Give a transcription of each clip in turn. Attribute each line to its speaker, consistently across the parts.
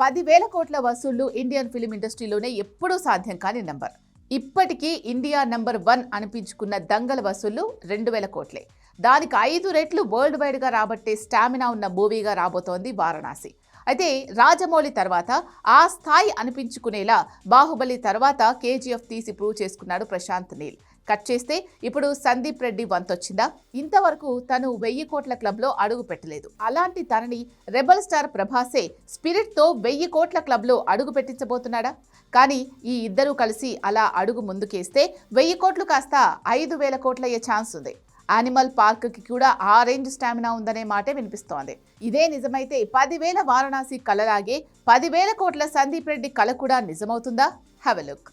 Speaker 1: 10,000 కోట్ల వసూళ్లు Indian film ఇండస్ట్రీలోనే ఎప్పుడూ సాధ్యం కాని నంబర్. ఇప్పటికీ ఇండియా నంబర్ 1 అనిపించుకున్న దంగల్ వసూళ్లు 2,000 కోట్లే. దానికి 5 రెట్లు వరల్డ్ వైడ్ గా రాబట్టే స్టామినా ఉన్న మూవీగా రాబోతోంది వారణాసి. అయితే రాజమౌళి తర్వాత ఆ స్థాయి అనిపించుకునేలా బాహుబలి తర్వాత కేజీఎఫ్ తీసి ప్రూవ్ చేసుకున్నాడు ప్రశాంత్ నీల్. కట్ చేస్తే ఇప్పుడు సందీప్ రెడ్డి వంతొచ్చిందా? ఇంతవరకు తను 1000 కోట్ల క్లబ్ లో అడుగు పెట్టలేదు. అలాంటి తనని రెబల్ స్టార్ ప్రభాసే స్పిరిట్ తో 1000 కోట్ల క్లబ్ లో అడుగు పెట్టించబోతున్నాడా? కానీ ఈ ఇద్దరూ కలిసి అలా అడుగు ముందుకేస్తే 1000 కోట్లు కాస్త 5,000 కోట్లయ్యే ఛాన్స్ ఉంది. యానిమల్ పార్క్ కి కూడా ఆ రేంజ్ స్టామినా ఉందనే మాటే వినిపిస్తోంది. ఇదే నిజమైతే 10,000 వారణాసి కలలాగే 10,000 కోట్ల సందీప్ రెడ్డి కల కూడా నిజమవుతుందా? Have a look.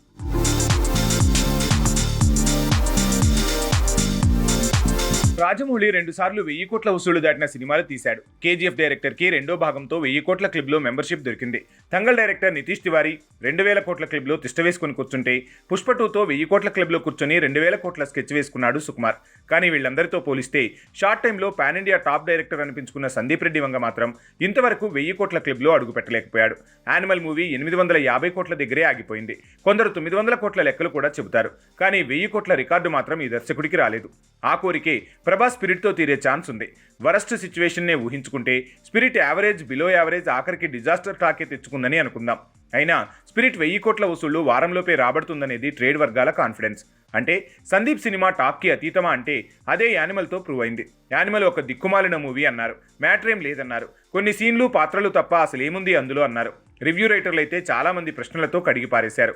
Speaker 2: రాజమౌళి 2 సార్లు 1000 కోట్ల వసూళ్లు దాటిన సినిమాలు తీశాడు. కేజీఎఫ్ డైరెక్టర్ కి రెండో భాగంతో 1000 కోట్ల క్లబ్ లో మెంబర్షిప్ దొరికింది. దంగల్ డైరెక్టర్ నితీష్ తివారీ 2,000 కోట్ల క్లబ్ లో తిష్ట వేసుకుని కూర్చుంటే, పుష్ప 2తో 1000 కోట్ల క్లబ్ లో కూర్చొని 2,000 కోట్ల స్కెచ్ వేసుకున్నాడు సుకుమార్. కానీ వీళ్ళందరితో పోలిస్తే షార్ట్ టైంలో పాన్ ఇండియా టాప్ డైరెక్టర్ అనిపించుకున్న సందీప్ రెడ్డి వంగ మాత్రం ఇంతవరకు 1000 కోట్ల క్లబ్ లో అడుగు పెట్టలేకపోయాడు. యానిమల్ మూవీ 850 కోట్ల దగ్గరే ఆగిపోయింది. కొందరు 900 కోట్ల లెక్కలు కూడా చెబుతారు. కానీ 1000 కోట్ల రికార్డు మాత్రం ఈ దర్శకుడికి రాలేదు. ఆ కోరికే ప్రభాస్ స్పిరిట్తో తీరే ఛాన్స్ ఉంది. వరస్ట్ సిచ్యువేషన్నే ఊహించుకుంటే స్పిరిట్ యావరేజ్, బిలో యావరేజ్, ఆఖరికి డిజాస్టర్ టాకే తెచ్చుకుందని అనుకుందాం. అయినా స్పిరిట్ 1000 కోట్ల వసూళ్లు వారంలోపే రాబడుతుందనేది ట్రేడ్ వర్గాల కాన్ఫిడెన్స్. అంటే సందీప్ సినిమా టాక్కి అతీతమా అంటే అదే యానిమల్తో ప్రూవ్ అయింది. యానిమల్ ఒక దిక్కుమాలిన మూవీ అన్నారు, మ్యాటరేం లేదన్నారు, కొన్ని సీన్లు పాత్రలు తప్ప అసలు ఏముంది అందులో అన్నారు. రివ్యూ రైటర్లు అయితే చాలా మంది ప్రశ్నలతో కడిగి పారేశారు.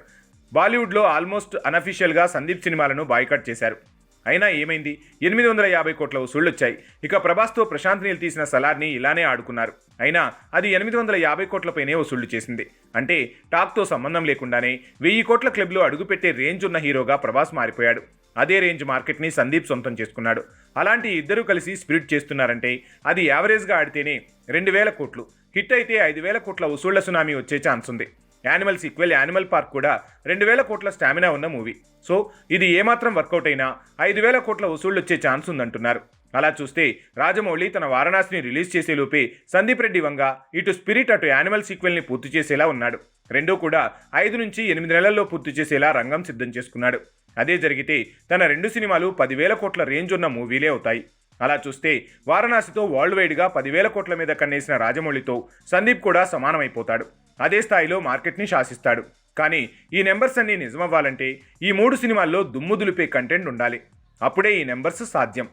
Speaker 2: బాలీవుడ్లో ఆల్మోస్ట్ అనఫీషియల్గా సందీప్ సినిమాలను బాయ్కాట్ చేశారు. అయినా ఏమైంది? 850 కోట్ల వసూళ్లు వచ్చాయి. ఇక ప్రభాస్తో ప్రశాంత్ నీల్ తీసిన సలార్ని ఇలానే ఆడుకున్నారు. అయినా అది 850 కోట్లపైనే వసూళ్లు చేసింది. అంటే టాక్తో సంబంధం లేకుండానే 1000 కోట్ల క్లబ్లో అడుగుపెట్టే రేంజ్ ఉన్న హీరోగా ప్రభాస్ మారిపోయాడు. అదే రేంజ్ మార్కెట్ని సందీప్ సొంతం చేసుకున్నాడు. అలాంటి ఇద్దరు కలిసి స్పిరిట్ చేస్తున్నారంటే అది యావరేజ్గా ఆడితేనే 2,000 కోట్లు, హిట్ అయితే 5,000 కోట్ల వసూళ్ల సునామీ వచ్చే ఛాన్స్ ఉంది. యానిమల్ సీక్వెల్ యానిమల్ పార్క్ కూడా 2,000 కోట్ల స్టామినా ఉన్న మూవీ. సో ఇది ఏమాత్రం వర్కౌట్ అయినా 5,000 కోట్ల వసూళ్లు వచ్చే ఛాన్స్ ఉందంటున్నారు. అలా చూస్తే రాజమౌళి తన వారణాసిని రిలీజ్ చేసే లోపే సందీప్ రెడ్డి వంగ ఇటు స్పిరిట్ అటు యానిమల్ సీక్వెల్ని పూర్తి చేసేలా ఉన్నాడు. రెండూ కూడా 5 నుంచి 8 నెలల్లో పూర్తి చేసేలా రంగం సిద్ధం చేసుకున్నాడు. అదే జరిగితే తన 2 సినిమాలు 10,000 కోట్ల రేంజ్ ఉన్న మూవీలే అవుతాయి. అలా చూస్తే వారణాసితో వరల్డ్ వైడ్గా 10,000 కోట్ల మీద కన్నేసిన రాజమౌళితో సందీప్ కూడా సమానమైపోతాడు. అదే స్థాయిలో మార్కెట్ని శాసిస్తాడు. కానీ ఈ నెంబర్స్ అన్నీ నిజమవ్వాలంటే ఈ 3 సినిమాల్లో దుమ్ము దులిపే కంటెంట్ ఉండాలి. అప్పుడే ఈ నెంబర్స్ సాధ్యం.